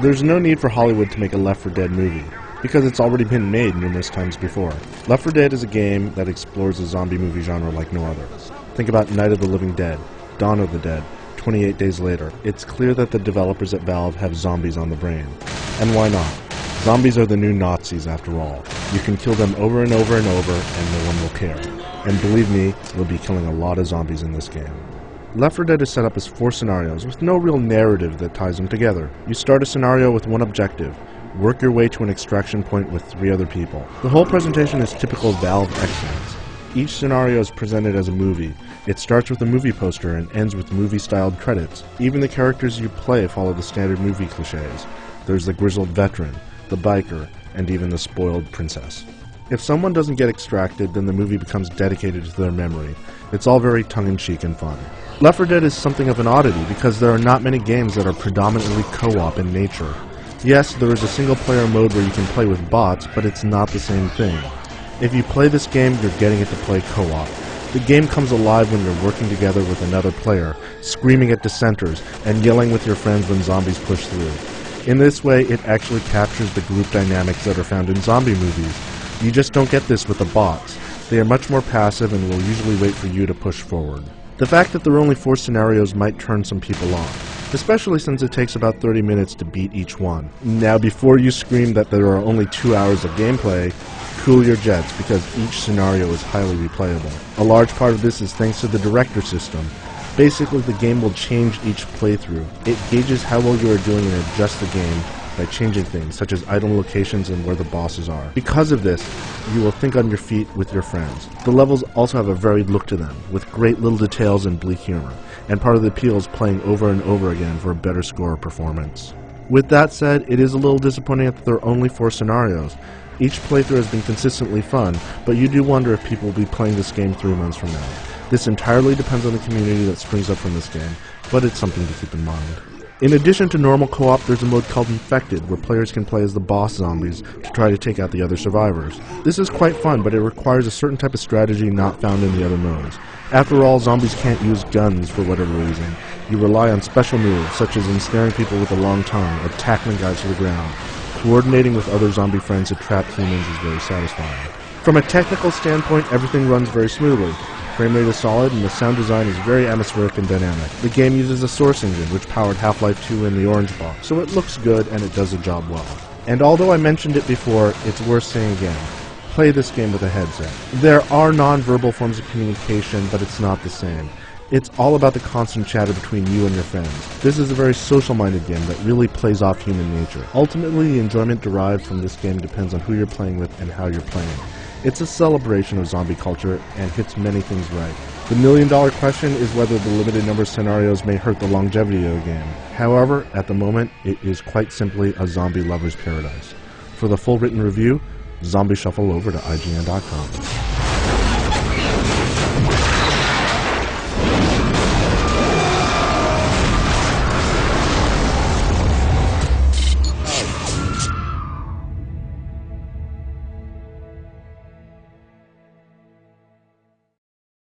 There's no need for Hollywood to make a Left 4 Dead movie, because it's already been made numerous times before. Left 4 Dead is a game that explores the zombie movie genre like no other. Think about Night of the Living Dead, Dawn of the Dead, 28 Days Later. It's clear that the developers at Valve have zombies on the brain. And why not? Zombies are the new Nazis after all. You can kill them over and over and over, and no one will care. And believe me, you'll be killing a lot of zombies in this game. Left 4 Dead is set up as 4 scenarios with no real narrative that ties them together. You start a scenario with one objective. Work your way to an extraction point with 3 other people. The whole presentation is typical Valve excellence. Each scenario is presented as a movie. It starts with a movie poster and ends with movie-styled credits. Even the characters you play follow the standard movie cliches. There's the grizzled veteran, the biker, and even the spoiled princess. If someone doesn't get extracted, then the movie becomes dedicated to their memory. It's all very tongue-in-cheek and fun. Left 4 Dead is something of an oddity because there are not many games that are predominantly co-op in nature. Yes, there is a single-player mode where you can play with bots, but it's not the same thing. If you play this game, you're getting it to play co-op. The game comes alive when you're working together with another player, screaming at dissenters, and yelling with your friends when zombies push through. In this way, it actually captures the group dynamics that are found in zombie movies. You just don't get this with the bots. They are much more passive and will usually wait for you to push forward. The fact that there are only 4 scenarios might turn some people off, especially since it takes about 30 minutes to beat each one. Now, before you scream that there are only 2 hours of gameplay, cool your jets, because each scenario is highly replayable. A large part of this is thanks to the director system. Basically, the game will change each playthrough. It gauges how well you are doing and adjusts the game by changing things, such as item locations and where the bosses are. Because of this, you will think on your feet with your friends. The levels also have a varied look to them, with great little details and bleak humor, and part of the appeal is playing over and over again for a better score or performance. With that said, it is a little disappointing that there are only 4 scenarios. Each playthrough has been consistently fun, but you do wonder if people will be playing this game 3 months from now. This entirely depends on the community that springs up from this game, but it's something to keep in mind. In addition to normal co-op, there's a mode called Infected, where players can play as the boss zombies to try to take out the other survivors. This is quite fun, but it requires a certain type of strategy not found in the other modes. After all, zombies can't use guns for whatever reason. You rely on special moves, such as ensnaring people with a long tongue or tackling guys to the ground. Coordinating with other zombie friends to trap humans is very satisfying. From a technical standpoint, everything runs very smoothly. Frame rate is solid, and the sound design is very atmospheric and dynamic. The game uses a Source engine, which powered Half-Life 2 in the orange box, so it looks good and it does the job well. And although I mentioned it before, it's worth saying again. Play this game with a headset. There are non-verbal forms of communication, but it's not the same. It's all about the constant chatter between you and your friends. This is a very social-minded game that really plays off human nature. Ultimately, the enjoyment derived from this game depends on who you're playing with and how you're playing. It's a celebration of zombie culture and hits many things right. The million-dollar question is whether the limited number of scenarios may hurt the longevity of the game. However, at the moment, it is quite simply a zombie lover's paradise. For the full written review, zombie shuffle over to IGN.com.